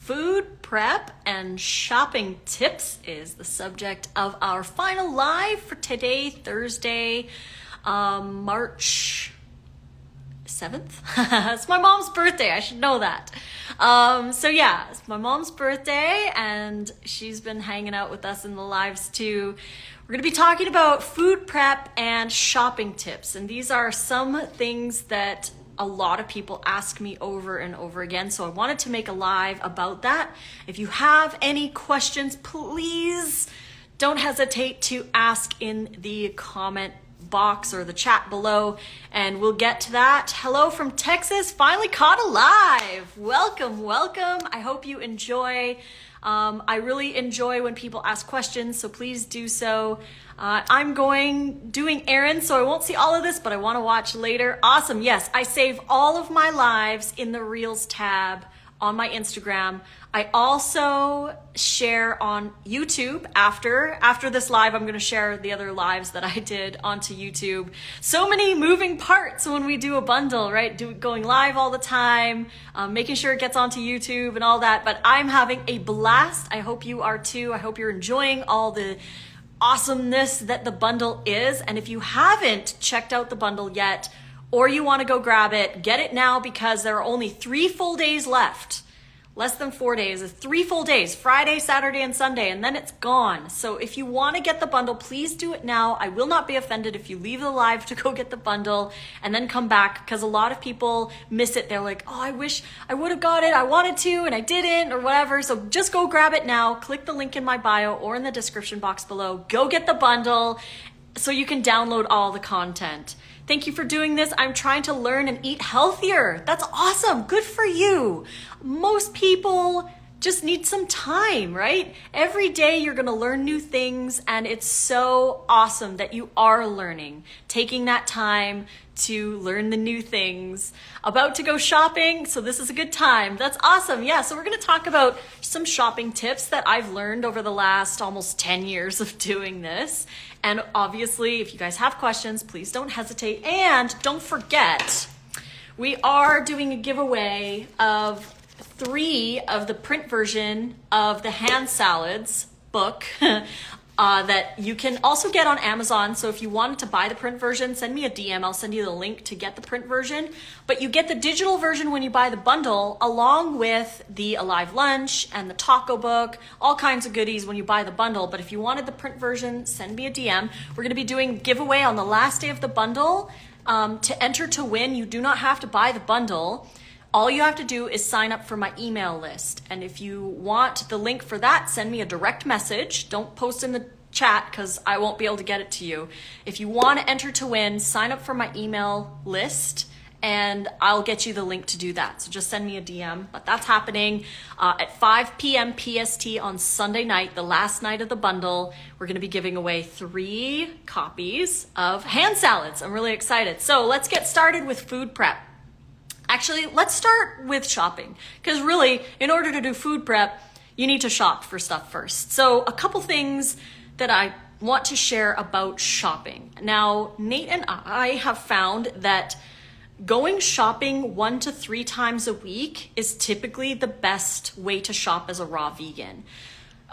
Food prep and shopping tips is the subject of our final live for today, Thursday, March 7th. It's my mom's birthday. I should know that. So yeah, it's my mom's birthday and she's been hanging out with us in the lives too. We're going to be talking about food prep and shopping tips. And these are some things that a lot of people ask me over and over again. So I wanted to make a live about that. If you have any questions, please don't hesitate to ask in the comment box or the chat below and we'll get to that. Hello from Texas, finally caught alive. Welcome, welcome. I hope you enjoy. I really enjoy when people ask questions, so please do so. I'm doing errands, so I won't see all of this, but I want to watch later. Awesome. Yes, I save all of my lives in the Reels tab on my Instagram. I also share on YouTube after this live. I'm going to share the other lives that I did onto YouTube. So many moving parts when we do a bundle, right? Going live all the time, making sure it gets onto YouTube and all that. But I'm having a blast. I hope you are too. I hope you're enjoying all the awesomeness that the bundle is. And if you haven't checked out the bundle yet, or you want to go grab it, get it now because there are only 3 full days left. Less than 4 days, 3 full days, Friday, Saturday, and Sunday, and then it's gone. So if you want to get the bundle, please do it now. I will not be offended if you leave the live to go get the bundle and then come back, because a lot of people miss it. They're like, oh, I wish I would have got it. I wanted to and I didn't, or whatever. So just go grab it now. Click the link in my bio or in the description box below. Go get the bundle so you can download all the content. Thank you for doing this. I'm trying to learn and eat healthier. That's awesome. Good for you. Most people just need some time, right? Every day you're going to learn new things, and it's so awesome that you are learning, taking that time to learn the new things. About to go shopping, so this is a good time. That's awesome. Yeah, so we're going to talk about some shopping tips that I've learned over the last almost 10 years of doing this. And obviously, if you guys have questions, please don't hesitate. And don't forget, we are doing a giveaway of 3 of the print version of the Hand Salads book that you can also get on Amazon. So if you wanted to buy the print version, send me a DM. I'll send you the link to get the print version. But you get the digital version when you buy the bundle, along with the Alive Lunch and the taco book, all kinds of goodies when you buy the bundle. But if you wanted the print version, send me a DM. We're going to be doing a giveaway on the last day of the bundle. To enter to win, you do not have to buy the bundle. All you have to do is sign up for my email list. And if you want the link for that, send me a direct message. Don't post in the chat because I won't be able to get it to you. If you want to enter to win, sign up for my email list and I'll get you the link to do that. So just send me a DM. But that's happening at 5 p.m. PST on Sunday night, the last night of the bundle. We're going to be giving away 3 copies of Hand Salads. I'm really excited. So let's get started with food prep. Actually, let's start with shopping, because really, in order to do food prep, you need to shop for stuff first. So a couple things that I want to share about shopping. Now, Nate and I have found that going shopping 1 to 3 times a week is typically the best way to shop as a raw vegan.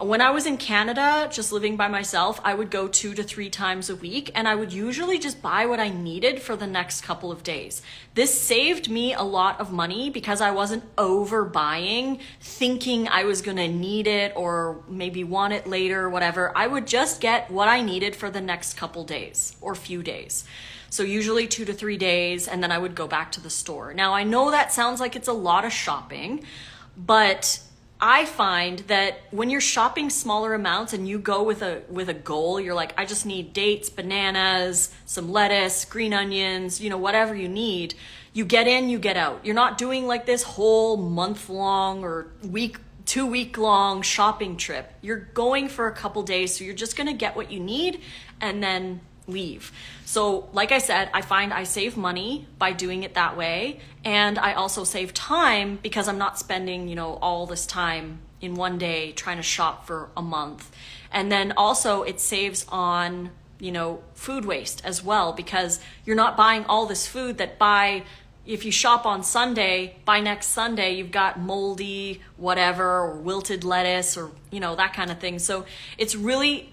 When I was in Canada, just living by myself, I would go 2 to 3 times a week, and I would usually just buy what I needed for the next couple of days. This saved me a lot of money because I wasn't overbuying, thinking I was gonna need it or maybe want it later or whatever. I would just get what I needed for the next couple days or few days. So usually 2 to 3 days, and then I would go back to the store. Now, I know that sounds like it's a lot of shopping, but I find that when you're shopping smaller amounts and you go with a goal, you're like, I just need dates, bananas, some lettuce, green onions, whatever you need. You get in, you get out. You're not doing like this whole month-long or 2-week-long shopping trip. You're going for a couple days, so you're just gonna get what you need and then leave. So like I said, I find I save money by doing it that way. And I also save time because I'm not spending, all this time in one day trying to shop for a month. And then also it saves on, food waste as well, because you're not buying all this food that by if you shop on Sunday, by next Sunday, you've got moldy whatever or wilted lettuce or, that kind of thing. So it's really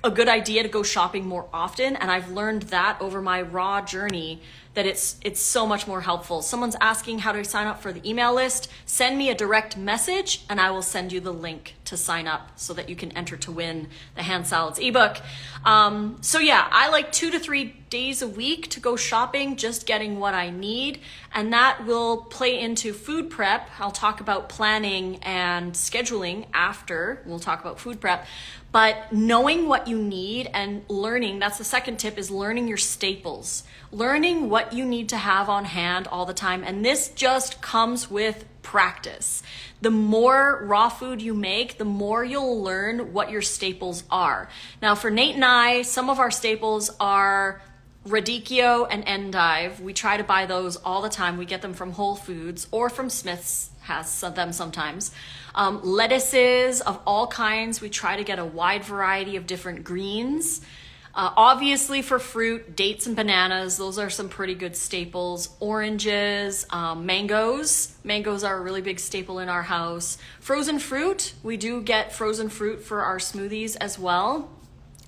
a good idea to go shopping more often. And I've learned that over my raw journey, that it's so much more helpful. Someone's asking how do I sign up for the email list. Send me a direct message and I will send you the link to sign up so that you can enter to win the Hand Salads ebook. So yeah, I like 2 to 3 days a week to go shopping, just getting what I need. And that will play into food prep. I'll talk about planning and scheduling after. We'll talk about food prep. But knowing what you need and learning, that's the second tip, is learning your staples. Learning what you need to have on hand all the time. And this just comes with practice. The more raw food you make, the more you'll learn what your staples are. Now for Nate and I, some of our staples are radicchio and endive. We try to buy those all the time. We get them from Whole Foods or from Smith's, has them sometimes. Lettuces of all kinds. We try to get a wide variety of different greens. Obviously for fruit, dates and bananas, those are some pretty good staples. Oranges, mangoes. Mangoes are a really big staple in our house. Frozen fruit, we do get frozen fruit for our smoothies as well.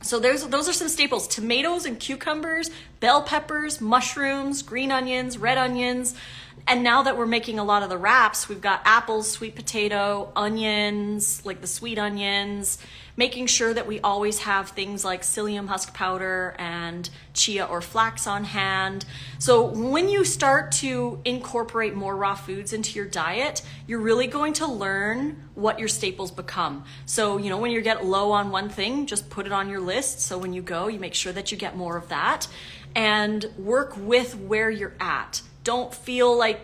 So those are some staples. Tomatoes and cucumbers, bell peppers, mushrooms, green onions, red onions. And now that we're making a lot of the wraps, we've got apples, sweet potato, onions, like the sweet onions, making sure that we always have things like psyllium husk powder and chia or flax on hand. So when you start to incorporate more raw foods into your diet, you're really going to learn what your staples become. So, when you get low on one thing, just put it on your list. So when you go, you make sure that you get more of that and work with where you're at. Don't feel like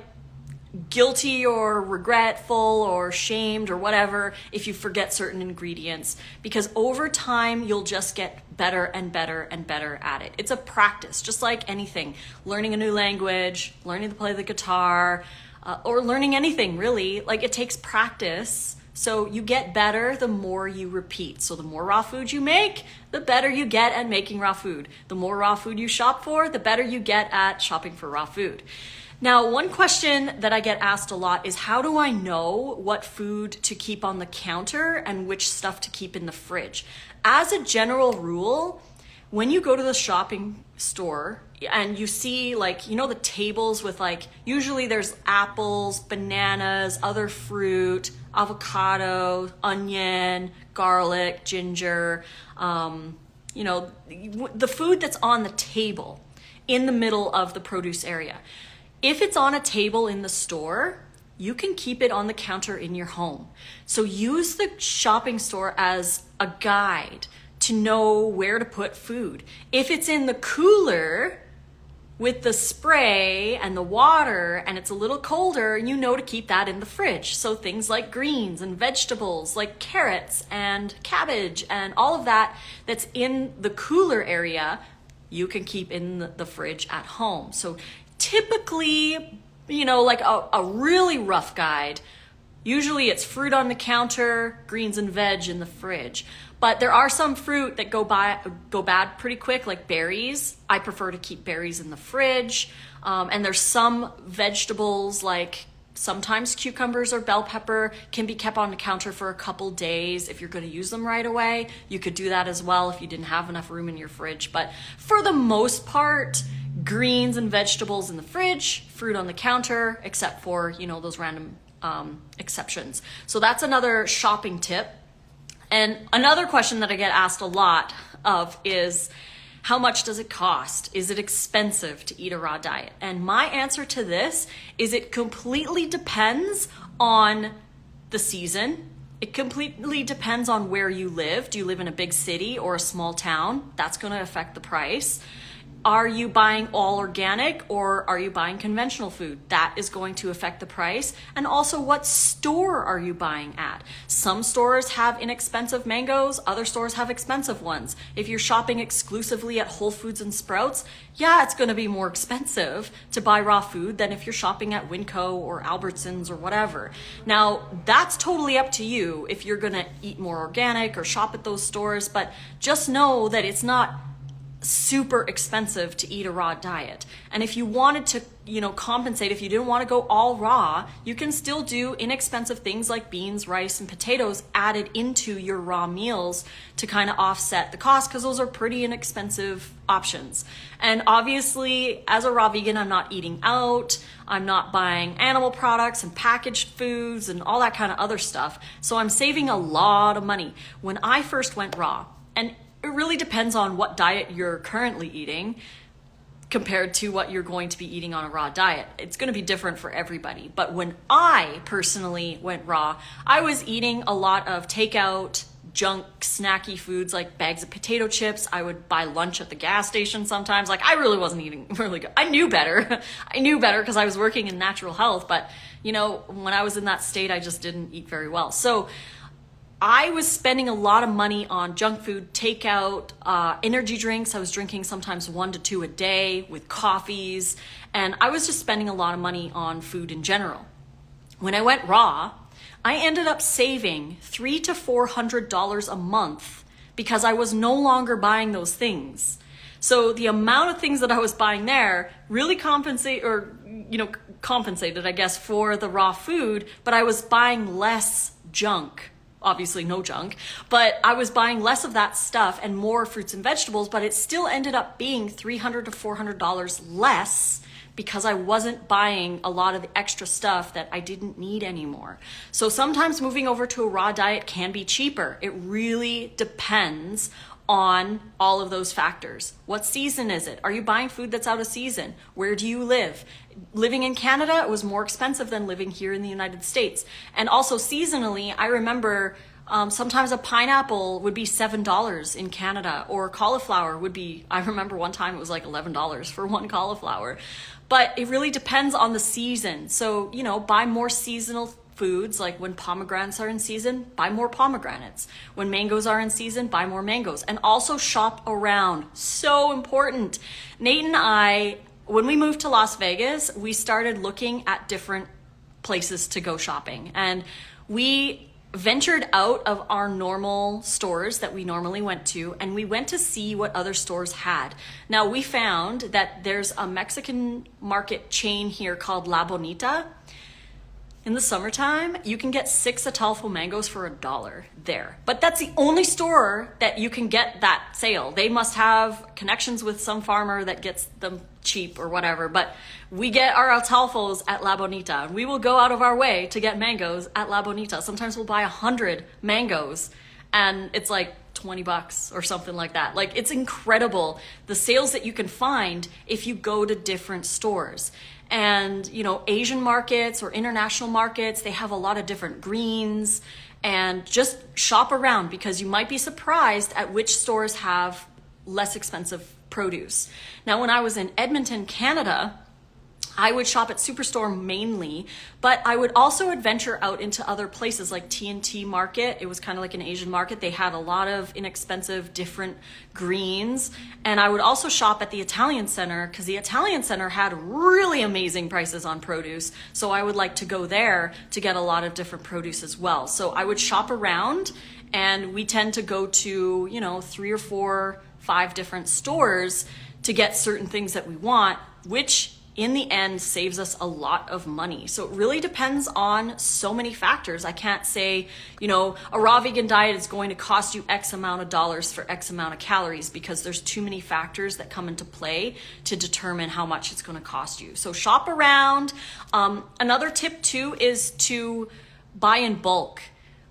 guilty or regretful or shamed or whatever if you forget certain ingredients, because over time you'll just get better and better and better at it. It's a practice, just like anything. Learning a new language, learning to play the guitar, or learning anything really. Like, it takes practice. So you get better the more you repeat. So the more raw food you make, the better you get at making raw food. The more raw food you shop for, the better you get at shopping for raw food. Now, one question that I get asked a lot is, how do I know what food to keep on the counter and which stuff to keep in the fridge? As a general rule, when you go to the shopping store and you see the tables with usually there's apples, bananas, other fruit, avocado, onion, garlic, ginger, the food that's on the table in the middle of the produce area. If it's on a table in the store, you can keep it on the counter in your home. So use the shopping store as a guide to know where to put food. If it's in the cooler with the spray and the water and it's a little colder, you know to keep that in the fridge. So things like greens and vegetables like carrots and cabbage and all of that that's in the cooler area, you can keep in the fridge at home. So typically, a really rough guide, usually it's fruit on the counter, greens and veg in the fridge. But there are some fruit that go bad pretty quick, like berries. I prefer to keep berries in the fridge. And there's some vegetables, like sometimes cucumbers or bell pepper, can be kept on the counter for a couple days. If you're going to use them right away, you could do that as well if you didn't have enough room in your fridge. But for the most part, greens and vegetables in the fridge, fruit on the counter, except for, those random exceptions. So that's another shopping tip. And another question that I get asked a lot of is, how much does it cost? Is it expensive to eat a raw diet? And my answer to this is it completely depends on the season. It completely depends on where you live. Do you live in a big city or a small town? That's going to affect the price. Are you buying all organic or are you buying conventional food? That is going to affect the price. And also, what store are you buying at? Some stores have inexpensive mangoes, other stores have expensive ones. If you're shopping exclusively at Whole Foods and Sprouts, yeah, it's going to be more expensive to buy raw food than if you're shopping at Winco or Albertsons or whatever. Now, that's totally up to you if you're going to eat more organic or shop at those stores, but just know that it's not super expensive to eat a raw diet. And if you wanted to, compensate, if you didn't want to go all raw, you can still do inexpensive things like beans, rice, and potatoes added into your raw meals to kind of offset the cost, because those are pretty inexpensive options. And obviously, as a raw vegan, I'm not eating out. I'm not buying animal products and packaged foods and all that kind of other stuff. So I'm saving a lot of money. When I first went raw, and it really depends on what diet you're currently eating compared to what you're going to be eating on a raw diet. It's going to be different for everybody. But when I personally went raw, I was eating a lot of takeout, junk, snacky foods like bags of potato chips. I would buy lunch at the gas station sometimes. Like, I really wasn't eating really good. I knew better. I knew better because I was working in natural health. But, when I was in that state, I just didn't eat very well. So I was spending a lot of money on junk food, takeout, energy drinks. I was drinking sometimes 1 to 2 a day with coffees. And I was just spending a lot of money on food in general. When I went raw, I ended up saving $300 to $400 a month because I was no longer buying those things. So the amount of things that I was buying there really compensated, I guess, for the raw food, but I was buying less junk. Obviously no junk, but I was buying less of that stuff and more fruits and vegetables, but it still ended up being $300 to $400 less because I wasn't buying a lot of the extra stuff that I didn't need anymore. So sometimes moving over to a raw diet can be cheaper. It really depends on all of those factors. What season is it? Are you buying food that's out of season? Where do you live? Living in Canada, it was more expensive than living here in the United States. And also seasonally, I remember sometimes a pineapple would be $7 in Canada, or cauliflower would be, I remember one time it was like $11 for one cauliflower. But it really depends on the season. So, buy more seasonal foods. Like when pomegranates are in season, buy more pomegranates. When mangoes are in season, buy more mangoes. And also shop around. So important. Nate and I, when we moved to Las Vegas, we started looking at different places to go shopping. And we ventured out of our normal stores that we normally went to, and we went to see what other stores had. Now, we found that there's a Mexican market chain here called La Bonita. In the summertime, you can get 6 Atalfo mangoes for $1 there. But that's the only store that you can get that sale. They must have connections with some farmer that gets them cheap or whatever. But we get our Atalfos at La Bonita. And we will go out of our way to get mangoes at La Bonita. Sometimes we'll buy 100 mangoes and it's like $20 or something like that. Like, it's incredible the sales that you can find if you go to different stores. And, Asian markets or international markets, they have a lot of different greens. And just shop around because you might be surprised at which stores have less expensive produce. Now, when I was in Edmonton, Canada, I would shop at Superstore mainly, but I would also adventure out into other places like T&T Market. It was kind of like an Asian market. They had a lot of inexpensive different greens. And I would also shop at the Italian Center because the Italian Center had really amazing prices on produce. So I would like to go there to get a lot of different produce as well. So I would shop around, and we tend to go to, 3 or 4, 5 different stores to get certain things that we want, which in the end saves us a lot of money. So it really depends on so many factors. I can't say, a raw vegan diet is going to cost you X amount of dollars for X amount of calories, because there's too many factors that come into play to determine how much it's going to cost you. So shop around. Another tip too is to buy in bulk.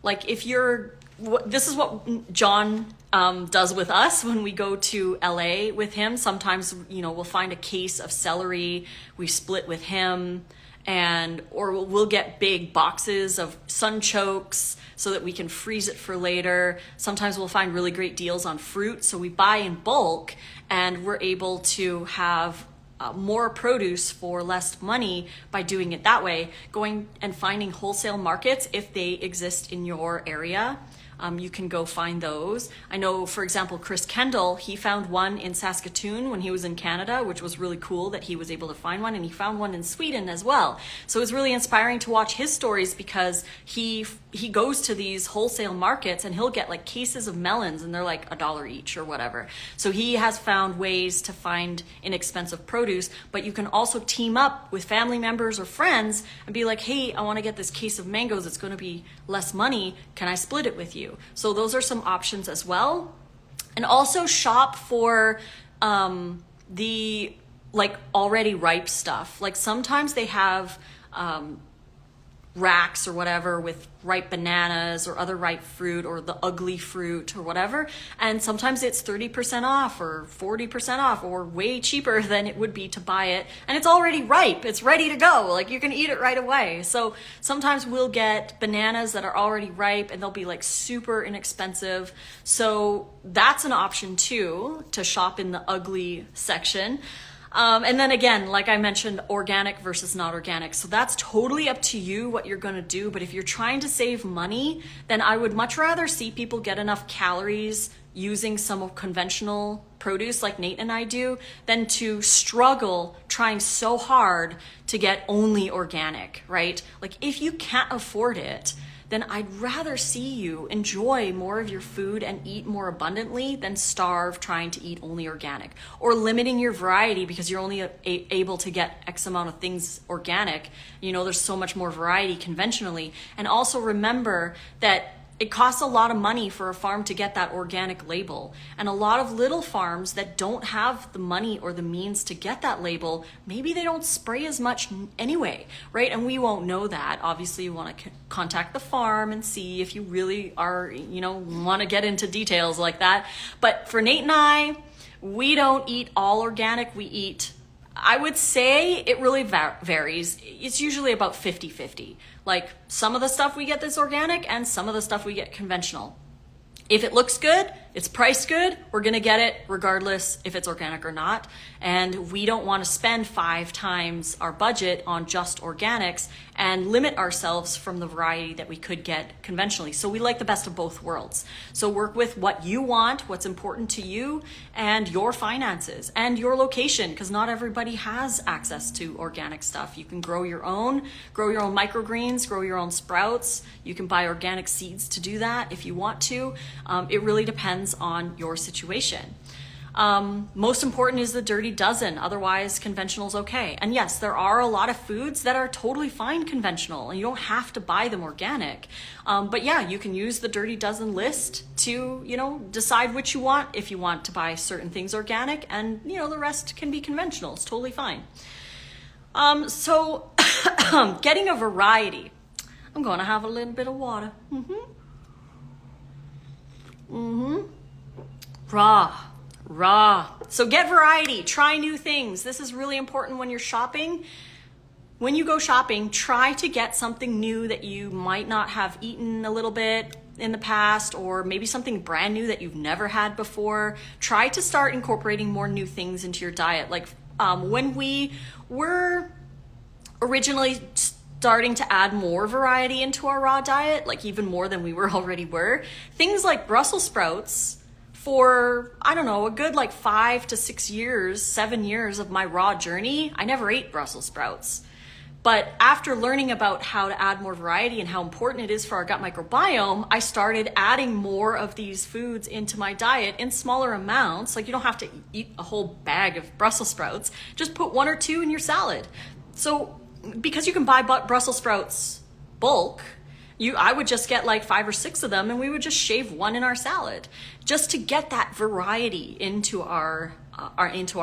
Like this is what John does with us when we go to LA with him. Sometimes, we'll find a case of celery, we split with him, or we'll get big boxes of sunchokes so that we can freeze it for later. Sometimes we'll find really great deals on fruit. So we buy in bulk and we're able to have more produce for less money by doing it that way. Going and finding wholesale markets if they exist in your area. you can go find those. I know, for example, Chris Kendall, he found one in Saskatoon when he was in Canada, which was really cool that he was able to find one, and he found one in Sweden as well. So it was really inspiring to watch his stories because he goes to these wholesale markets and he'll get like cases of melons and they're like $1 each or whatever. So he has found ways to find inexpensive produce, but you can also team up with family members or friends and be like, hey, I want to get this case of mangoes. It's going to be less money. Can I split it with you? So those are some options as well. And also shop for the like already ripe stuff. Like sometimes they have racks or whatever with ripe bananas or other ripe fruit or the ugly fruit or whatever, and sometimes it's 30% off or 40% off or way cheaper than it would be to buy it, and it's already ripe, it's ready to go, like you can eat it right away. So sometimes we'll get bananas that are already ripe and they'll be like super inexpensive, so that's an option too, to shop in the ugly section. And then again, like I mentioned, organic versus not organic. So that's totally up to you what you're going to do. But if you're trying to save money, then I would much rather see people get enough calories using some of conventional produce like Nate and I do than to struggle trying so hard to get only organic, right? Like if you can't afford it, then I'd rather see you enjoy more of your food and eat more abundantly than starve trying to eat only organic, or limiting your variety because you're only able to get X amount of things organic. You know, there's so much more variety conventionally. And also remember that it costs a lot of money for a farm to get that organic label. And a lot of little farms that don't have the money or the means to get that label, maybe they don't spray as much anyway, right? And we won't know that. Obviously, you want to contact the farm and see if you really are, want to get into details like that. But for Nate and I, we don't eat all organic. We eat, I would say it really varies. It's usually about 50-50. Like some of the stuff we get that's organic and some of the stuff we get conventional. If it looks good, it's priced good, we're going to get it regardless if it's organic or not. And we don't want to spend 5 times our budget on just organics and limit ourselves from the variety that we could get conventionally. So we like the best of both worlds. So work with what you want, what's important to you, and your finances and your location, because not everybody has access to organic stuff. You can grow your own microgreens, grow your own sprouts. You can buy organic seeds to do that if you want to. It really depends on your situation. Most important is the dirty dozen. Otherwise, conventional's okay. And yes, there are a lot of foods that are totally fine conventional, and you don't have to buy them organic. But yeah, you can use the dirty dozen list to, decide what you want. If you want to buy certain things organic, and the rest can be conventional. It's totally fine. So getting a variety. I'm going to have a little bit of water. Raw. So get variety, try new things. This is really important when you're shopping. When you go shopping, try to get something new that you might not have eaten a little bit in the past, or maybe something brand new that you've never had before. Try to start incorporating more new things into your diet. Like when we were originally starting to add more variety into our raw diet, like even more than we already were, things like Brussels sprouts, for, I don't know, a good like 5 to 6 years, 7 years of my raw journey, I never ate Brussels sprouts. But after learning about how to add more variety and how important it is for our gut microbiome, I started adding more of these foods into my diet in smaller amounts. Like you don't have to eat a whole bag of Brussels sprouts, just put 1 or 2 in your salad. So because you can buy Brussels sprouts bulk, I would just get like 5 or 6 of them, and we would just shave 1 in our salad, just to get that variety into our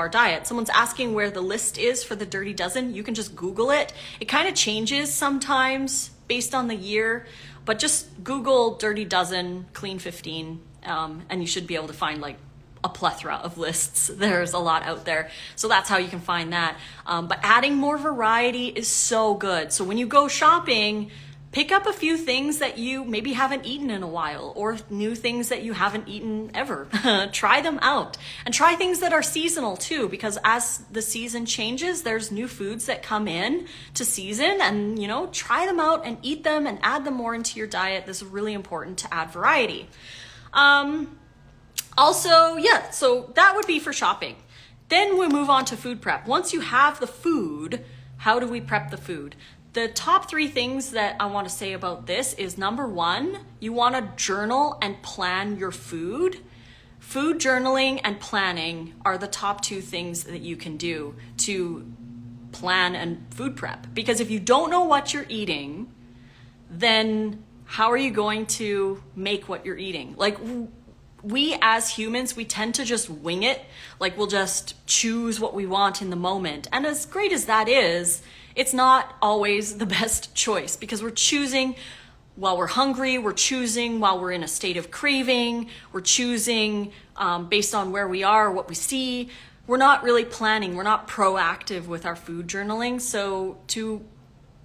diet. Someone's asking where the list is for the Dirty Dozen. You can just Google it. It kind of changes sometimes based on the year, but just Google Dirty Dozen Clean 15, and you should be able to find like a plethora of lists. There's a lot out there. So that's how you can find that. But adding more variety is so good. So when you go shopping, pick up a few things that you maybe haven't eaten in a while, or new things that you haven't eaten ever. Try them out, and try things that are seasonal too, because as the season changes, there's new foods that come in to season, and try them out and eat them and add them more into your diet. This is really important to add variety. Also, yeah, so that would be for shopping. Then we move on to food prep. Once you have the food, how do we prep the food? The top 3 things that I want to say about this is, number 1, you want to journal and plan your food. Food journaling and planning are the top 2 things that you can do to plan and food prep. Because if you don't know what you're eating, then how are you going to make what you're eating? Like, we as humans, we tend to just wing it. Like, we'll just choose what we want in the moment. And as great as that is, it's not always the best choice, because we're choosing while we're hungry, we're choosing while we're in a state of craving, we're choosing based on where we are, what we see. We're not really planning, we're not proactive with our food journaling. So to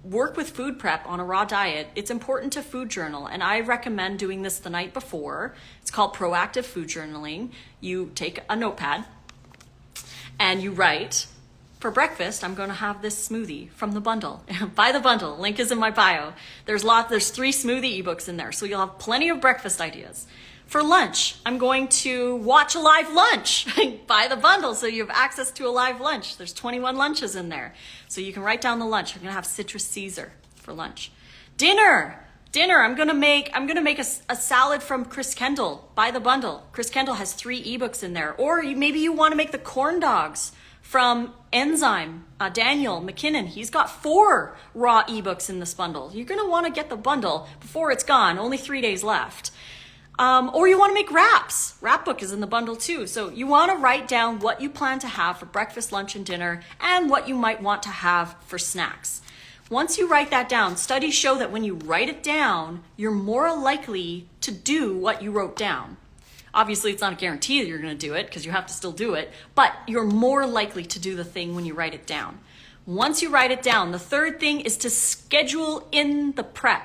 work with food prep on a raw diet, it's important to food journal. And I recommend doing this the night before. It's called proactive food journaling. You take a notepad and you write, for breakfast, I'm going to have this smoothie from the bundle. Buy the bundle. Link is in my bio. There's 3 smoothie ebooks in there, so you'll have plenty of breakfast ideas. For lunch, I'm going to watch a live lunch. Buy the bundle so you have access to a live lunch. There's 21 lunches in there, so you can write down the lunch. I'm going to have citrus Caesar for lunch. Dinner, I'm going to make a salad from Chris Kendall. Buy the bundle. Chris Kendall has 3 ebooks in there. Or maybe you want to make the corn dogs from Enzyme, Daniel McKinnon. He's got 4 raw ebooks in this bundle. You're going to want to get the bundle before it's gone. Only 3 days left. Or you want to make wraps. Wrap book is in the bundle too. So you want to write down what you plan to have for breakfast, lunch, and dinner, and what you might want to have for snacks. Once you write that down, studies show that when you write it down, you're more likely to do what you wrote down. Obviously, it's not a guarantee that you're going to do it, because you have to still do it, but you're more likely to do the thing when you write it down. Once you write it down, the third thing is to schedule in the prep.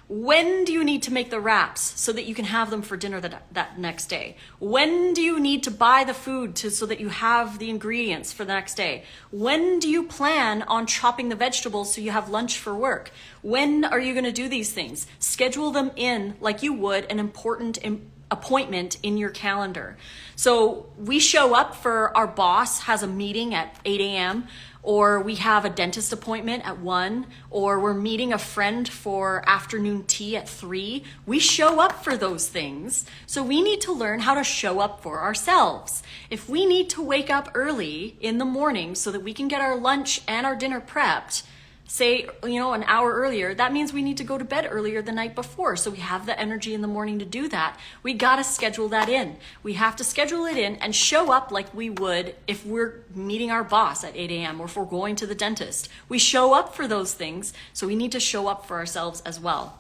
When do you need to make the wraps so that you can have them for dinner that next day? When do you need to buy the food so that you have the ingredients for the next day? When do you plan on chopping the vegetables so you have lunch for work? When are you going to do these things? Schedule them in like you would an important appointment in your calendar. So we show up for our boss has a meeting at 8 a.m., or we have a dentist appointment at 1, or we're meeting a friend for afternoon tea at 3. We show up for those things. So we need to learn how to show up for ourselves. If we need to wake up early in the morning so that we can get our lunch and our dinner prepped, say, an hour earlier, that means we need to go to bed earlier the night before, so we have the energy in the morning to do that. We got to schedule that in. We have to schedule it in and show up like we would if we're meeting our boss at 8 a.m. or if we're going to the dentist. We show up for those things, so we need to show up for ourselves as well.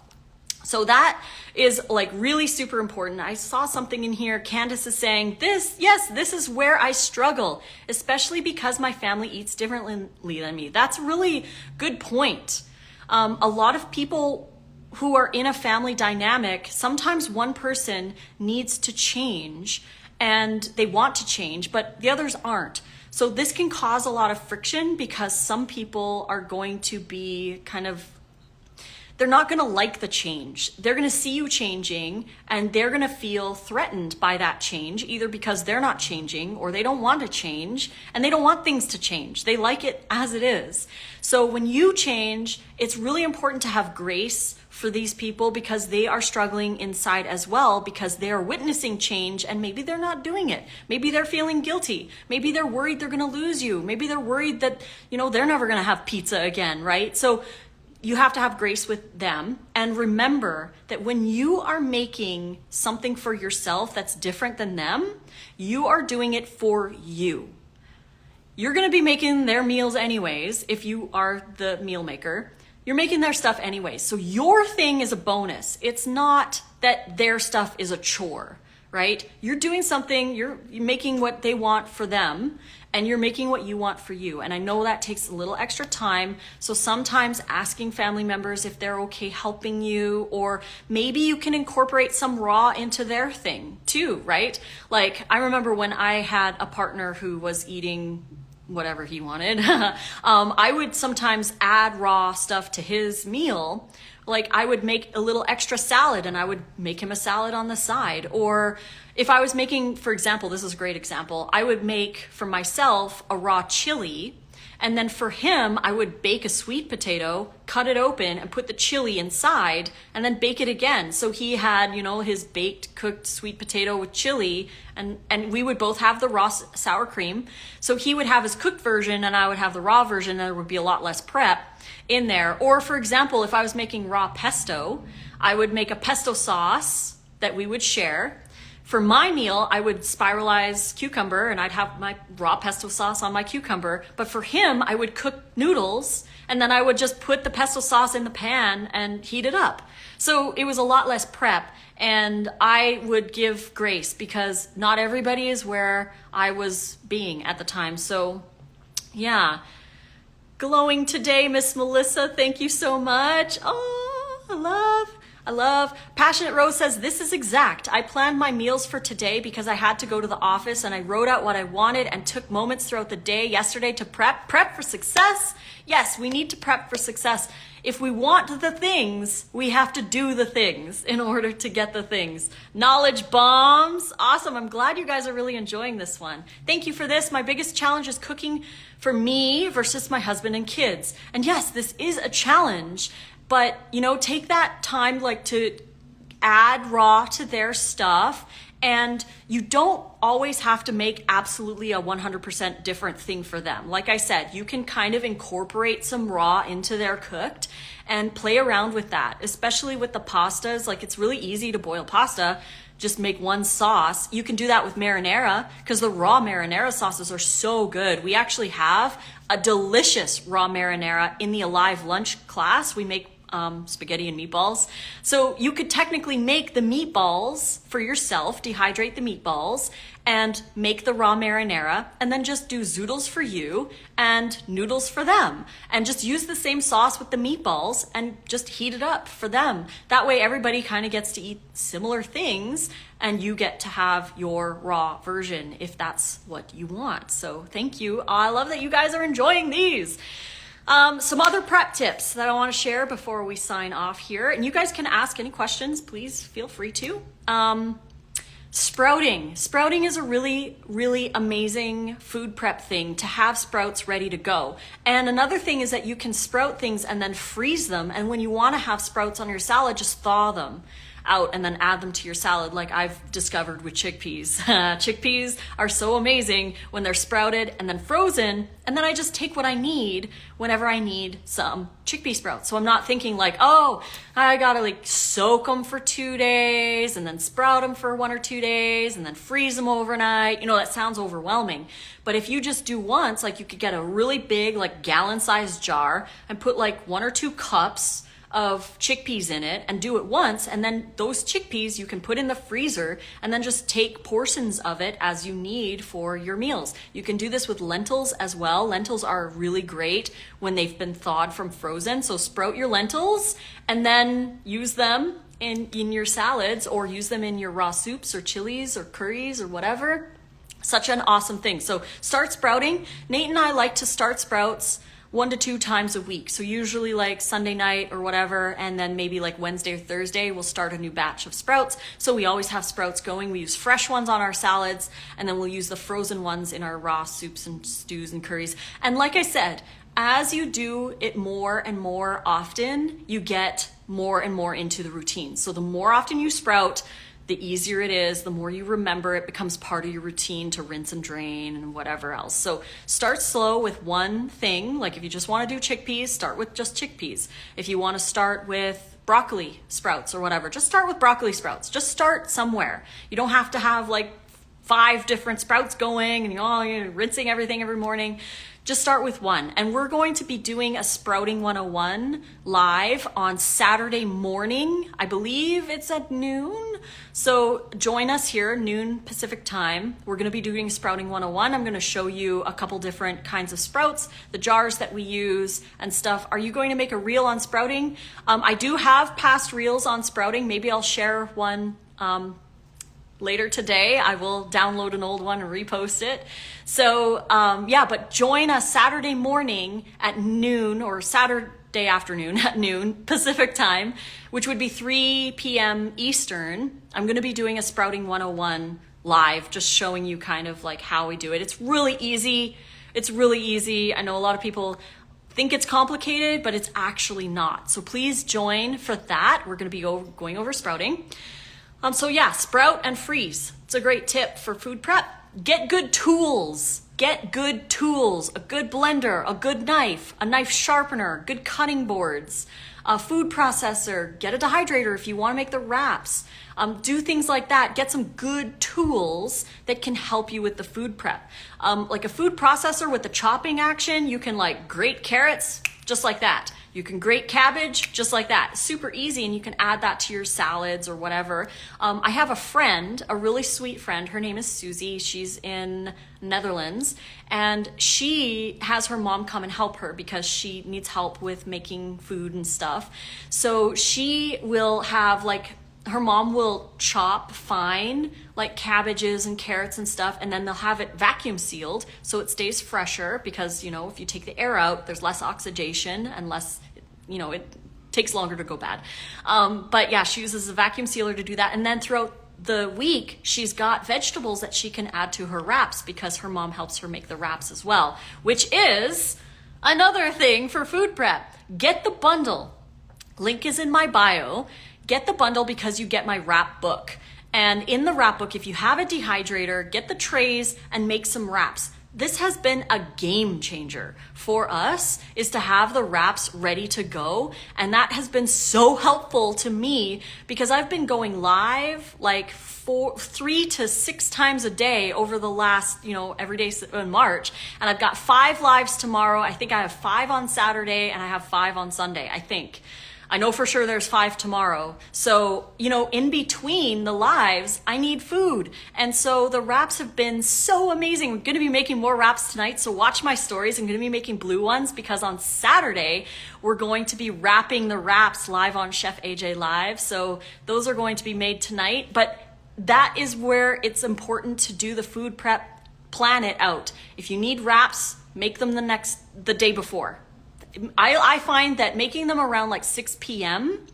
So that is really super important. I saw something in here. Candace is saying this is where I struggle, especially because my family eats differently than me. That's a really good point. A lot of people who are in a family dynamic, sometimes one person needs to change and they want to change, but the others aren't. So this can cause a lot of friction because some people are going to be they're not going to like the change. They're going to see you changing and they're going to feel threatened by that change, either because they're not changing or they don't want to change and they don't want things to change. They like it as it is. So when you change, it's really important to have grace for these people because they are struggling inside as well, because they are witnessing change and maybe they're not doing it. Maybe they're feeling guilty. Maybe they're worried they're going to lose you. Maybe they're worried that, they're never going to have pizza again, right? So you have to have grace with them, and remember that when you are making something for yourself that's different than them, you are doing it for you. You're going to be making their meals anyways. If you are the meal maker, you're making their stuff anyways. So your thing is a bonus. It's not that their stuff is a chore, right? You're doing something, you're making what they want for them, and you're making what you want for you. And I know that takes a little extra time. So sometimes asking family members if they're okay helping you, or maybe you can incorporate some raw into their thing too, right? Like I remember when I had a partner who was eating whatever he wanted, I would sometimes add raw stuff to his meal. Like I would make a little extra salad and I would make him a salad on the side. Or if I was making, for example, this is a great example, I would make for myself a raw chili. And then for him, I would bake a sweet potato, cut it open and put the chili inside and then bake it again. So he had, you know, his baked, cooked sweet potato with chili, and we would both have the raw sour cream. So he would have his cooked version and I would have the raw version, and there would be a lot less prep in there. Or for example, if I was making raw pesto, I would make a pesto sauce that we would share. For my meal, I would spiralize cucumber and I'd have my raw pesto sauce on my cucumber. But for him, I would cook noodles and then I would just put the pesto sauce in the pan and heat it up. So it was a lot less prep, and I would give grace because not everybody is where I was being at the time. So yeah, glowing today, Miss Melissa. Thank you so much. Oh, I love. Passionate Rose says, this is exact. I planned my meals for today because I had to go to the office, and I wrote out what I wanted and took moments throughout the day yesterday to prep for success. Yes, we need to prep for success. If we want the things, we have to do the things in order to get the things. Knowledge bombs. Awesome. I'm glad you guys are really enjoying this one. Thank you for this. My biggest challenge is cooking for me versus my husband and kids. And yes, this is a challenge. But, you know, take that time like to add raw to their stuff, and you don't always have to make absolutely a 100% different thing for them. Like I said, you can kind of incorporate some raw into their cooked and play around with that, especially with the pastas. Like it's really easy to boil pasta. Just make one sauce. You can do that with marinara because the raw marinara sauces are so good. We actually have a delicious raw marinara in the Alive Lunch class. We make spaghetti and meatballs. So you could technically make the meatballs for yourself, dehydrate the meatballs and make the raw marinara, and then just do zoodles for you and noodles for them. And just use the same sauce with the meatballs and just heat it up for them. That way everybody kind of gets to eat similar things and you get to have your raw version if that's what you want. So thank you. I love that you guys are enjoying these. Some other prep tips that I want to share before we sign off here, and you guys can ask any questions, please feel free to. Sprouting. Sprouting is a really, really amazing food prep thing to have sprouts ready to go. And another thing is that you can sprout things and then freeze them. And when you want to have sprouts on your salad, just thaw them out and then add them to your salad, like I've discovered with chickpeas. Chickpeas are so amazing when they're sprouted and then frozen, and then I just take what I need whenever I need some chickpea sprouts. So I'm not thinking like, oh, I gotta like soak them for 2 days and then sprout them for 1 or 2 days and then freeze them overnight. You know, that sounds overwhelming. But if you just do once, like you could get a really big like gallon-sized jar and put like 1 or 2 cups of chickpeas in it and do it once, and then those chickpeas you can put in the freezer and then just take portions of it as you need for your meals. You can do this with lentils as well. Lentils are really great when they've been thawed from frozen. So sprout your lentils and then use them in your salads, or use them in your raw soups or chilies or curries or whatever. Such an awesome thing. So start sprouting. Nate and I like to start sprouts 1 to 2 times a week. So usually like Sunday night or whatever, and then maybe like Wednesday or Thursday, we'll start a new batch of sprouts. So we always have sprouts going. We use fresh ones on our salads, and then we'll use the frozen ones in our raw soups and stews and curries. And like I said, as you do it more and more often, you get more and more into the routine. So the more often you sprout, the easier it is, the more you remember, it becomes part of your routine to rinse and drain and whatever else. So start slow with one thing. Like if you just want to do chickpeas, start with just chickpeas. If you want to start with broccoli sprouts or whatever, just start with broccoli sprouts. Just start somewhere. You don't have to have like 5 different sprouts going and you're rinsing everything every morning. Just start with one. And we're going to be doing a Sprouting 101 live on Saturday morning. I believe it's at noon. So join us here, noon Pacific time. We're going to be doing Sprouting 101. I'm going to show you a couple different kinds of sprouts, the jars that we use and stuff. Are you going to make a reel on sprouting? I do have past reels on sprouting. Maybe I'll share one later today. I will download an old one and repost it. So yeah, but join us Saturday morning at noon, or Saturday afternoon at noon Pacific time, which would be 3 p.m. Eastern. I'm going to be doing a Sprouting 101 live, just showing you kind of like how we do it. It's really easy. It's really easy. I know a lot of people think it's complicated, but it's actually not. So please join for that. We're going to be going over sprouting. So yeah, sprout and freeze. It's a great tip for food prep. Get good tools. Get good tools. A good blender, a good knife, a knife sharpener, good cutting boards, a food processor. Get a dehydrator if you want to make the wraps. Do things like that. Get some good tools that can help you with the food prep. Like a food processor with the chopping action, you can like grate carrots just like that. You can grate cabbage just like that. Super easy, and you can add that to your salads or whatever. I have a friend, a really sweet friend. Her name is Susie. She's in Netherlands, and she has her mom come and help her because she needs help with making food and stuff. So she will have like, her mom will chop fine like cabbages and carrots and stuff, and then they'll have it vacuum sealed so it stays fresher, because you know, if you take the air out, there's less oxidation and less, you know, it takes longer to go bad. But yeah, she uses a vacuum sealer to do that. And then throughout the week, she's got vegetables that she can add to her wraps because her mom helps her make the wraps as well, which is another thing for food prep. Get the bundle. Link is in my bio. Get the bundle because you get my wrap book. And in the wrap book, if you have a dehydrator, get the trays and make some wraps. This has been a game changer for us, is to have the wraps ready to go. And that has been so helpful to me because I've been going live like 3 to 6 times a day over the last, you know, every day in March. And I've got 5 lives tomorrow. I think I have 5 on Saturday and I have 5 on Sunday, I think. I know for sure there's 5 tomorrow. So, you know, in between the lives, I need food. And so the wraps have been so amazing. We're going to be making more wraps tonight. So watch my stories. I'm going to be making blue ones because on Saturday, we're going to be wrapping the wraps live on Chef AJ Live. So those are going to be made tonight. But that is where it's important to do the food prep, plan it out. If you need wraps, make them the day before. I find that making them around like 6 p.m.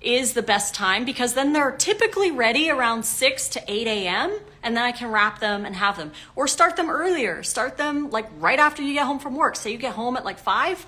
is the best time, because then they're typically ready around 6 to 8 a.m. and then I can wrap them and have them. Or start them earlier. Start them like right after you get home from work. Say you get home at like 5.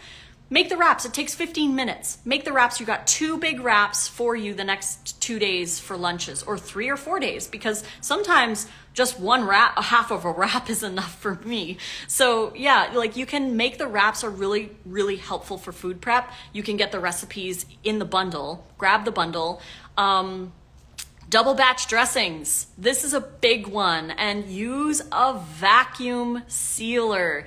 Make the wraps. It takes 15 minutes. Make the wraps. You got 2 big wraps for you the next 2 days for lunches, or 3 or 4 days, because sometimes just one wrap, a half of a wrap is enough for me. So yeah, like you can make the wraps are really, really helpful for food prep. You can get the recipes in the bundle. Grab the bundle. Double batch dressings. This is a big one, and use a vacuum sealer.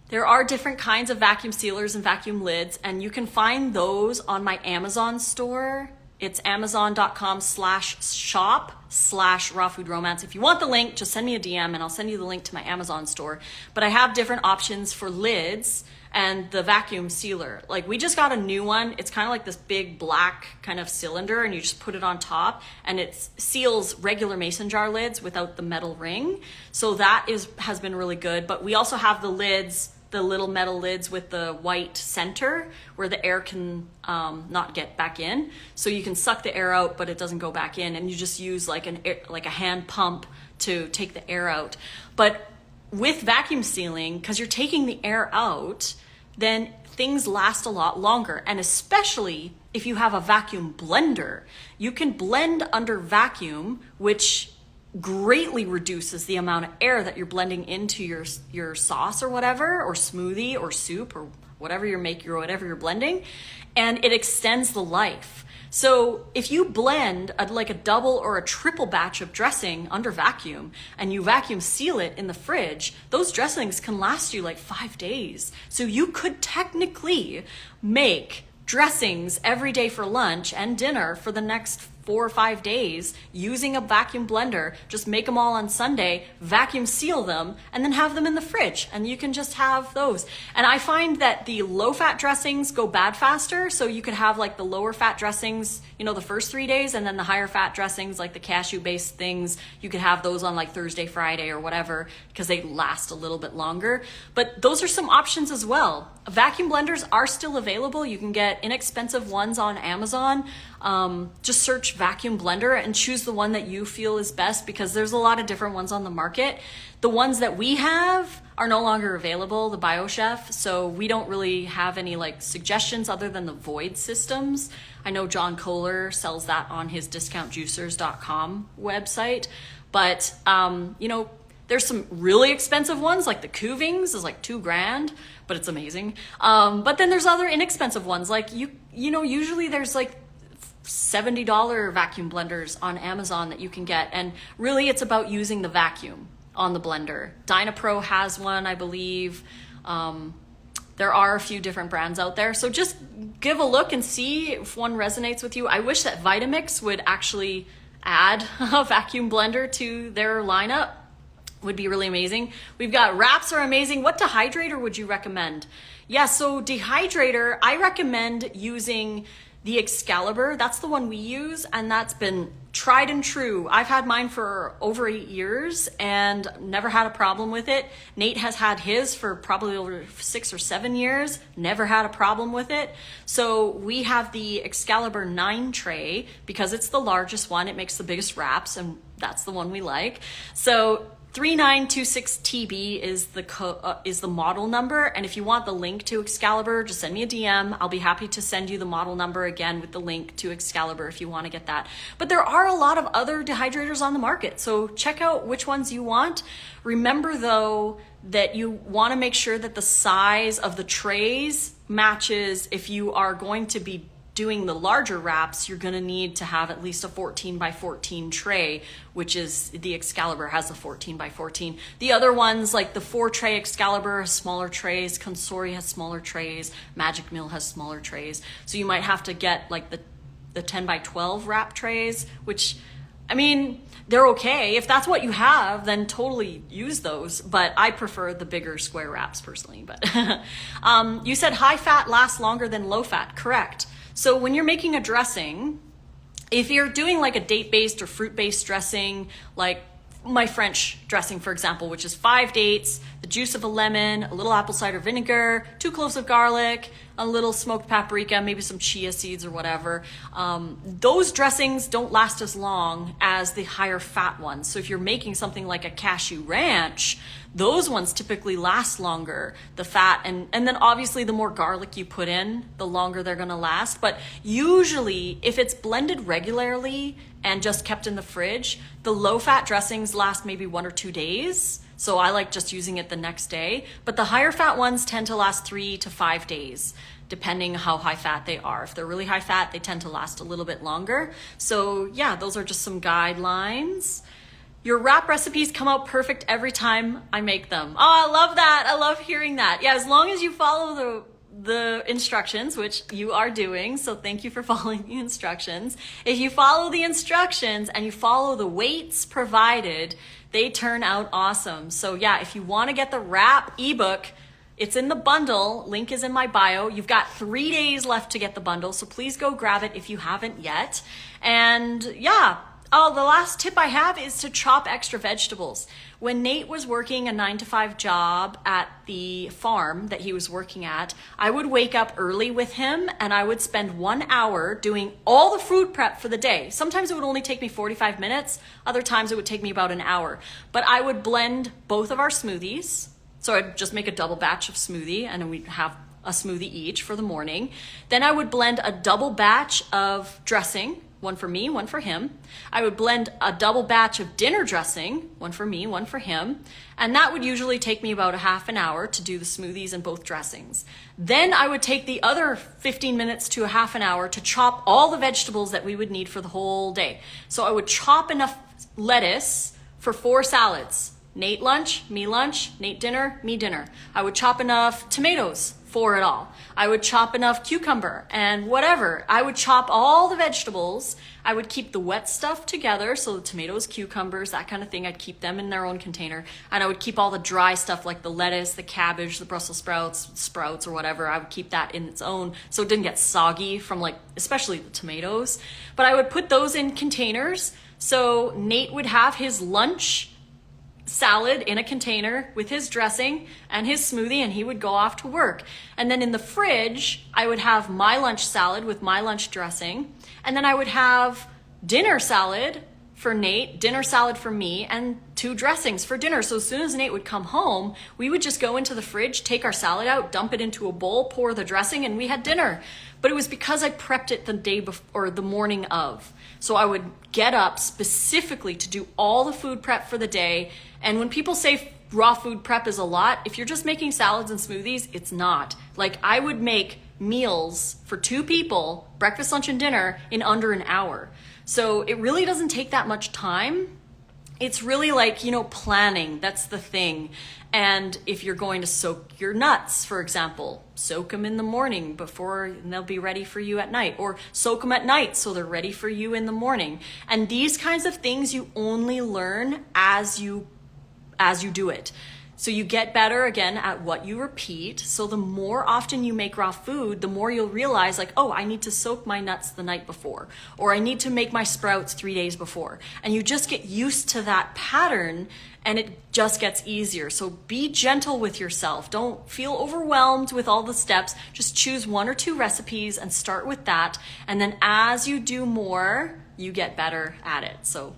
There are different kinds of vacuum sealers and vacuum lids, and you can find those on my Amazon store. It's amazon.com/shop/rawfoodromance. If you want the link, just send me a DM and I'll send you the link to my Amazon store. But I have different options for lids and the vacuum sealer. Like we just got a new one. It's kind of like this big black kind of cylinder, and you just put it on top and it seals regular mason jar lids without the metal ring. So that has been really good. But we also have the lids, the little metal lids with the white center where the air can not get back in. So you can suck the air out, but it doesn't go back in, and you just use like a hand pump to take the air out. But with vacuum sealing, because you're taking the air out, then things last a lot longer. And especially if you have a vacuum blender, you can blend under vacuum, which greatly reduces the amount of air that you're blending into your sauce or whatever, or smoothie or soup or whatever you're blending, and it extends the life. So if you blend like a double or a triple batch of dressing under vacuum and you vacuum seal it in the fridge, those dressings can last you like 5 days. So you could technically make dressings every day for lunch and dinner for the next 4 or 5 days using a vacuum blender. Just make them all on Sunday, vacuum seal them, and then have them in the fridge, and you can just have those. And I find that the low fat dressings go bad faster, so you could have like the lower fat dressings, you know, the first 3 days, and then the higher fat dressings like the cashew based things, you could have those on like Thursday, Friday or whatever, because they last a little bit longer. But those are some options as well. Vacuum blenders are still available. You can get inexpensive ones on Amazon. Just search vacuum blender and choose the one that you feel is best, because there's a lot of different ones on the market. The ones that we have are no longer available, the BioChef, so we don't really have any like suggestions other than the Void systems. I know John Kohler sells that on his discountjuicers.com website, but you know, there's some really expensive ones, like the Kuvings is like $2,000, but it's amazing. But then there's other inexpensive ones, like you know, usually there's like $70 vacuum blenders on Amazon that you can get, and really it's about using the vacuum on the blender. Dynapro has one, I believe. There are a few different brands out there, so just give a look and see if one resonates with you. I wish that Vitamix would actually add a vacuum blender to their lineup. Would be really amazing. We've got wraps are amazing. What dehydrator would you recommend? Yeah, so dehydrator, I recommend using the Excalibur. That's the one we use, and that's been tried and true. I've had mine for over 8 years and never had a problem with it. Nate has had his for probably over 6 or 7 years, never had a problem with it. So we have the Excalibur 9 tray because it's the largest one. It makes the biggest wraps, and that's the one we like. So 3926TB is the model number, and if you want the link to Excalibur, just send me a DM. I'll be happy to send you the model number again with the link to Excalibur if you want to get that. But there are a lot of other dehydrators on the market, so check out which ones you want. Remember though that you want to make sure that the size of the trays matches. If you are going to be doing the larger wraps, you're going to need to have at least a 14 by 14 tray, which is the Excalibur has a 14 by 14. The other ones, like the 4 tray Excalibur, has smaller trays. Consori has smaller trays. Magic Mill has smaller trays. So you might have to get like the 10 by 12 wrap trays, which, I mean, they're okay. If that's what you have, then totally use those. But I prefer the bigger square wraps personally. But you said high fat lasts longer than low fat. Correct. So when you're making a dressing, if you're doing like a date-based or fruit-based dressing, like my French dressing, for example, which is 5 dates, the juice of a lemon, a little apple cider vinegar, 2 cloves of garlic, a little smoked paprika, maybe some chia seeds or whatever. Those dressings don't last as long as the higher fat ones. So if you're making something like a cashew ranch, those ones typically last longer, the fat, and then obviously the more garlic you put in, the longer they're gonna last. But usually if it's blended regularly and just kept in the fridge, the low fat dressings last maybe 1 or 2 days. So I like just using it the next day. But the higher fat ones tend to last 3 to 5 days, depending how high fat they are. If they're really high fat, they tend to last a little bit longer. So yeah, those are just some guidelines. Your wrap recipes come out perfect every time I make them. Oh, I love that. I love hearing that. Yeah, as long as you follow the instructions, which you are doing, so thank you for following the instructions. If you follow the instructions and you follow the weights provided, they turn out awesome. So yeah, if you want to get the wrap ebook, it's in the bundle. Link is in my bio. You've got 3 days left to get the bundle, so please go grab it if you haven't yet. And yeah, oh, the last tip I have is to chop extra vegetables. When Nate was working a 9-to-5 job at the farm that he was working at, I would wake up early with him and I would spend 1 hour doing all the food prep for the day. Sometimes it would only take me 45 minutes. Other times it would take me about an hour. But I would blend both of our smoothies. So I'd just make a double batch of smoothie and then we'd have a smoothie each for the morning. Then I would blend a double batch of dressing one for me, one for him. I would blend a double batch of dinner dressing, one for me, one for him. And that would usually take me about a half an hour to do the smoothies and both dressings. Then I would take the other 15 minutes to a half an hour to chop all the vegetables that we would need for the whole day. So I would chop enough lettuce for 4 salads. Nate lunch, Nate dinner, me dinner. I would chop enough tomatoes for it all. I would chop enough cucumber and whatever. I would chop all the vegetables. I would keep the wet stuff together. So the tomatoes, cucumbers, that kind of thing, I'd keep them in their own container. And I would keep all the dry stuff like the lettuce, the cabbage, the Brussels sprouts or whatever. I would keep that in its own so it didn't get soggy from like, especially the tomatoes. But I would put those in containers. So Nate would have his lunch salad in a container with his dressing and his smoothie, and he would go off to work. And then in the fridge, I would have my lunch salad with my lunch dressing. And then I would have dinner salad for Nate, dinner salad for me, and 2 dressings for dinner. So as soon as Nate would come home, we would just go into the fridge, take our salad out, dump it into a bowl, pour the dressing, and we had dinner. But it was because I prepped it the day before or the morning of. So I would get up specifically to do all the food prep for the day. And when people say raw food prep is a lot, if you're just making salads and smoothies, it's not. Like I would make meals for 2 people, breakfast, lunch, and dinner in under an hour. So it really doesn't take that much time. It's really like, planning. That's the thing. And if you're going to soak your nuts, for example, soak them in the morning and they'll be ready for you at night, or soak them at night so they're ready for you in the morning. And these kinds of things you only learn as you do it. So you get better again at what you repeat. So the more often you make raw food, the more you'll realize like, oh, I need to soak my nuts the night before, or I need to make my sprouts 3 days before. And you just get used to that pattern and it just gets easier. So be gentle with yourself. Don't feel overwhelmed with all the steps. Just choose 1 or 2 recipes and start with that. And then as you do more, you get better at it. So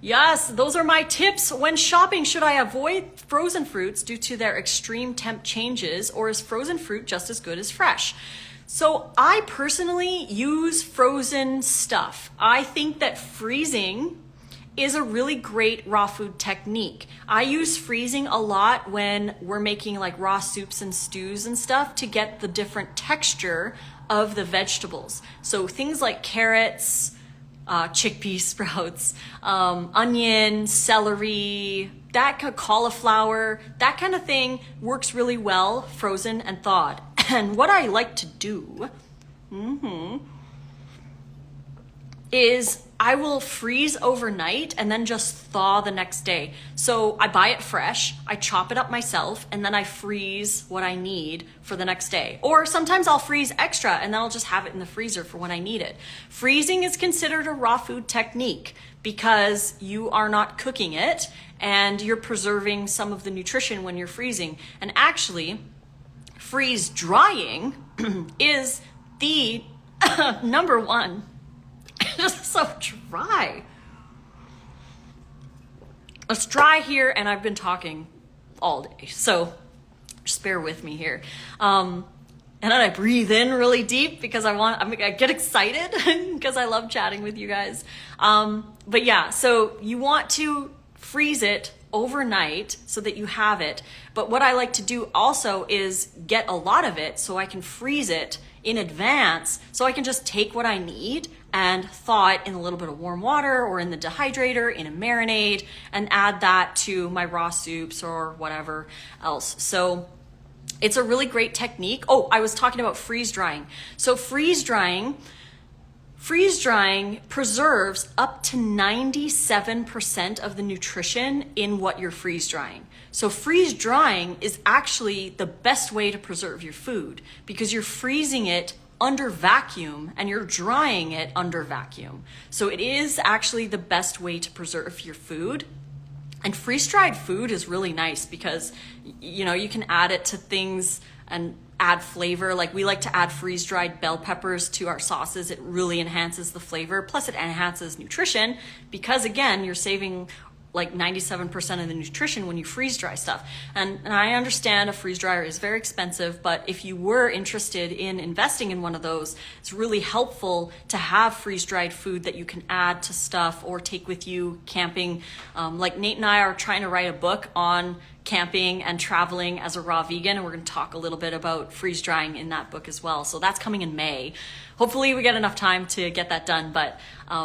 yes, those are my tips. When shopping, should I avoid frozen fruits due to their extreme temp changes, or is frozen fruit just as good as fresh? So I personally use frozen stuff. I think that freezing is a really great raw food technique. I use freezing a lot when we're making like raw soups and stews and stuff to get the different texture of the vegetables. So things like carrots, chickpea sprouts, onion, celery, cauliflower, that kind of thing works really well frozen and thawed. And what I like to do is I will freeze overnight and then just thaw the next day. So I buy it fresh, I chop it up myself, and then I freeze what I need for the next day. Or sometimes I'll freeze extra and then I'll just have it in the freezer for when I need it. Freezing is considered a raw food technique because you are not cooking it and you're preserving some of the nutrition when you're freezing. And actually, freeze drying is the number one. Just so dry. It's dry here and I've been talking all day, so just bear with me here. And then I breathe in really deep because I get excited because I love chatting with you guys. But yeah, so you want to freeze it overnight so that you have it. But what I like to do also is get a lot of it so I can freeze it in advance so I can just take what I need and thaw it in a little bit of warm water or in the dehydrator, in a marinade, and add that to my raw soups or whatever else. So it's a really great technique. Oh, I was talking about freeze drying. So freeze drying preserves up to 97% of the nutrition in what you're freeze drying. So freeze drying is actually the best way to preserve your food because you're freezing it under vacuum and you're drying it under vacuum. So it is actually the best way to preserve your food. And freeze-dried food is really nice because, you can add it to things and add flavor. Like we like to add freeze-dried bell peppers to our sauces. It really enhances the flavor. Plus it enhances nutrition because again, you're saving like 97% of the nutrition when you freeze dry stuff. And I understand a freeze dryer is very expensive, but if you were interested in investing in one of those, it's really helpful to have freeze dried food that you can add to stuff or take with you camping. Like Nate and I are trying to write a book on camping and traveling as a raw vegan, and we're going to talk a little bit about freeze drying in that book as well. So that's coming in May. Hopefully we get enough time to get that done. But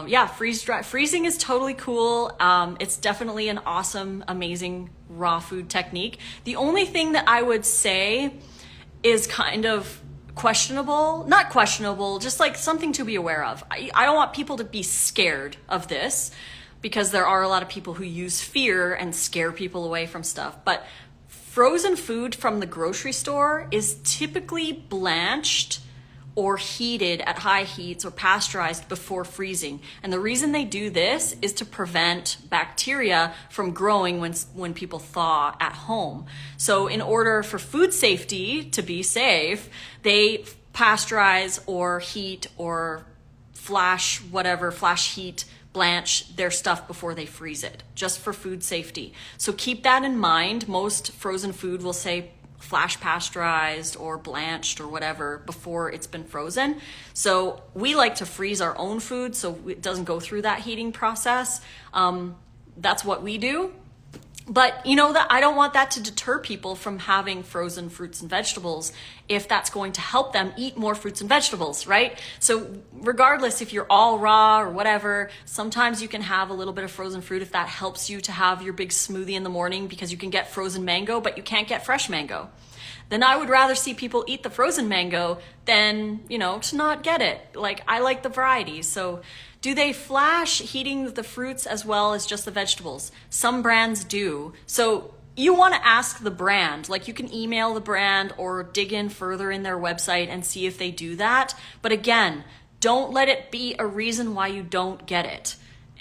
yeah, freezing is totally cool. It's definitely an awesome, amazing raw food technique. The only thing that I would say is kind of not questionable, just like something to be aware of. I don't want people to be scared of this, because there are a lot of people who use fear and scare people away from stuff. But frozen food from the grocery store is typically blanched or heated at high heats or pasteurized before freezing. And the reason they do this is to prevent bacteria from growing when people thaw at home. So in order for food safety to be safe, they pasteurize or heat or flash heat, blanch their stuff before they freeze it, just for food safety. So keep that in mind. Most frozen food will say flash pasteurized or blanched or whatever before it's been frozen. So we like to freeze our own food so it doesn't go through that heating process. That's what we do. But you know that I don't want that to deter people from having frozen fruits and vegetables if that's going to help them eat more fruits and vegetables, right? So regardless if you're all raw or whatever, sometimes you can have a little bit of frozen fruit if that helps you to have your big smoothie in the morning, because you can get frozen mango, but you can't get fresh mango. Then I would rather see people eat the frozen mango than, to not get it. Like, I like the variety. So do they flash heating the fruits as well as just the vegetables? Some brands do. So you want to ask the brand. Like, you can email the brand or dig in further in their website and see if they do that. But again, don't let it be a reason why you don't get it.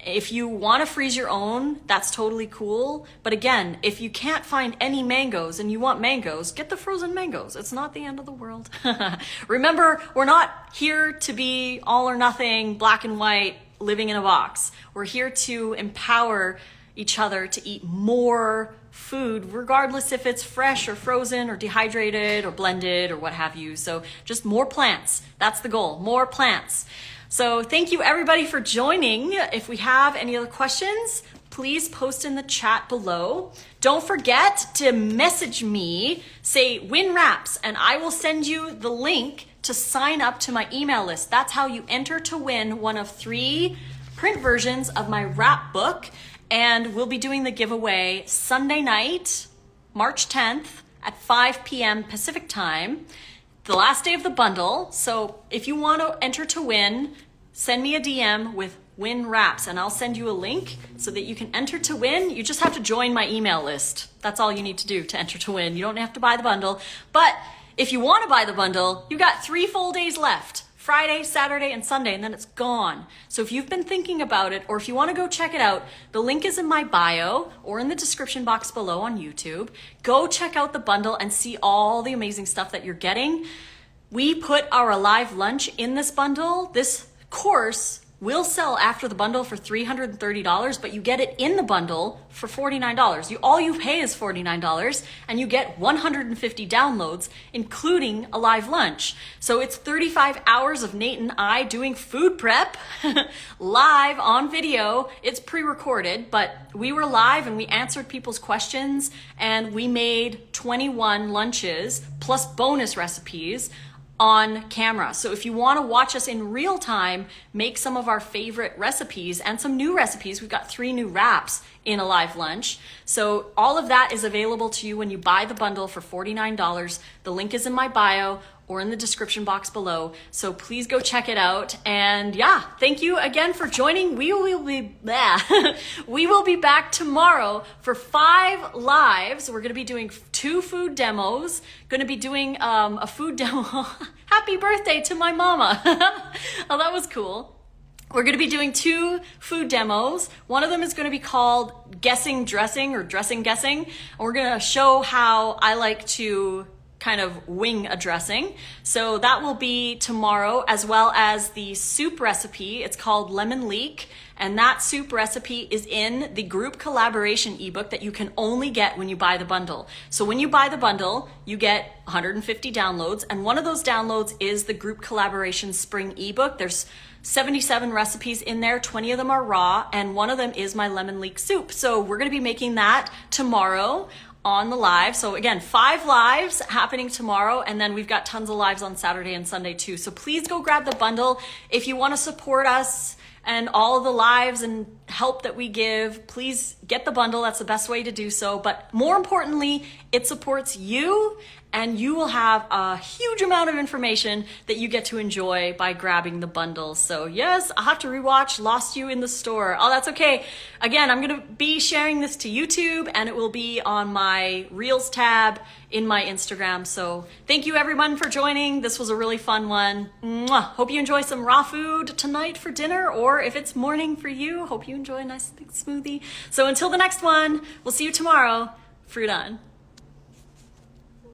If you want to freeze your own, that's totally cool. But again, if you can't find any mangoes and you want mangoes, get the frozen mangoes. It's not the end of the world. Remember, we're not here to be all or nothing, black and white, living in a box. We're here to empower each other to eat more food, regardless if it's fresh or frozen or dehydrated or blended or what have you. So just more plants. That's the goal, more plants. So thank you everybody for joining. If we have any other questions, please post in the chat below. Don't forget to message me, say win wraps, and I will send you the link to sign up to my email list. That's how you enter to win one of 3 print versions of my wrap book. And we'll be doing the giveaway Sunday night, March 10th at 5 p.m. Pacific time. The last day of the bundle. So if you want to enter to win, send me a DM with win wraps and I'll send you a link so that you can enter to win. You just have to join my email list. That's all you need to do to enter to win. You don't have to buy the bundle. But if you want to buy the bundle, you got 3 full days left. Friday, Saturday, and Sunday, and then it's gone. So if you've been thinking about it, or if you want to go check it out, the link is in my bio or in the description box below on YouTube. Go check out the bundle and see all the amazing stuff that you're getting. We put our Alive lunch in this bundle. This course will sell after the bundle for $330, but you get it in the bundle for $49. All you pay is $49, and you get 150 downloads, including a live lunch. So it's 35 hours of Nate and I doing food prep live on video. It's pre-recorded, but we were live and we answered people's questions, and we made 21 lunches plus bonus recipes on camera. So if you want to watch us in real time make some of our favorite recipes and some new recipes, we've got 3 new wraps in a live lunch. So all of that is available to you when you buy the bundle for $49. The link is in my bio or in the description box below. So please go check it out. And yeah, thank you again for joining. We will be back tomorrow for 5 lives. We're going to be doing 2 food demos. Going to be doing a food demo. Happy birthday to my mama. Oh, that was cool. We're going to be doing 2 food demos. One of them is going to be called Guessing Dressing or Dressing Guessing. And we're going to show how I like to kind of wing a dressing. So that will be tomorrow, as well as the soup recipe. It's called Lemon Leek. And that soup recipe is in the group collaboration ebook that you can only get when you buy the bundle. So when you buy the bundle, you get 150 downloads. And one of those downloads is the group collaboration spring ebook. There's 77 recipes in there, 20 of them are raw, and one of them is my lemon leek soup. So we're gonna be making that tomorrow on the live. So again, 5 lives happening tomorrow, and then we've got tons of lives on Saturday and Sunday too. So please go grab the bundle. If you wanna support us and all of the lives and help that we give, please get the bundle. That's the best way to do so. But more importantly, it supports you, and you will have a huge amount of information that you get to enjoy by grabbing the bundle. So yes, I'll have to rewatch Lost You in the Store. Oh, that's okay. Again, I'm gonna be sharing this to YouTube, and it will be on my Reels tab in my Instagram. So thank you everyone for joining. This was a really fun one. Mwah. Hope you enjoy some raw food tonight for dinner, or if it's morning for you, hope you enjoy a nice big smoothie. So until the next one, we'll see you tomorrow. Fruit on.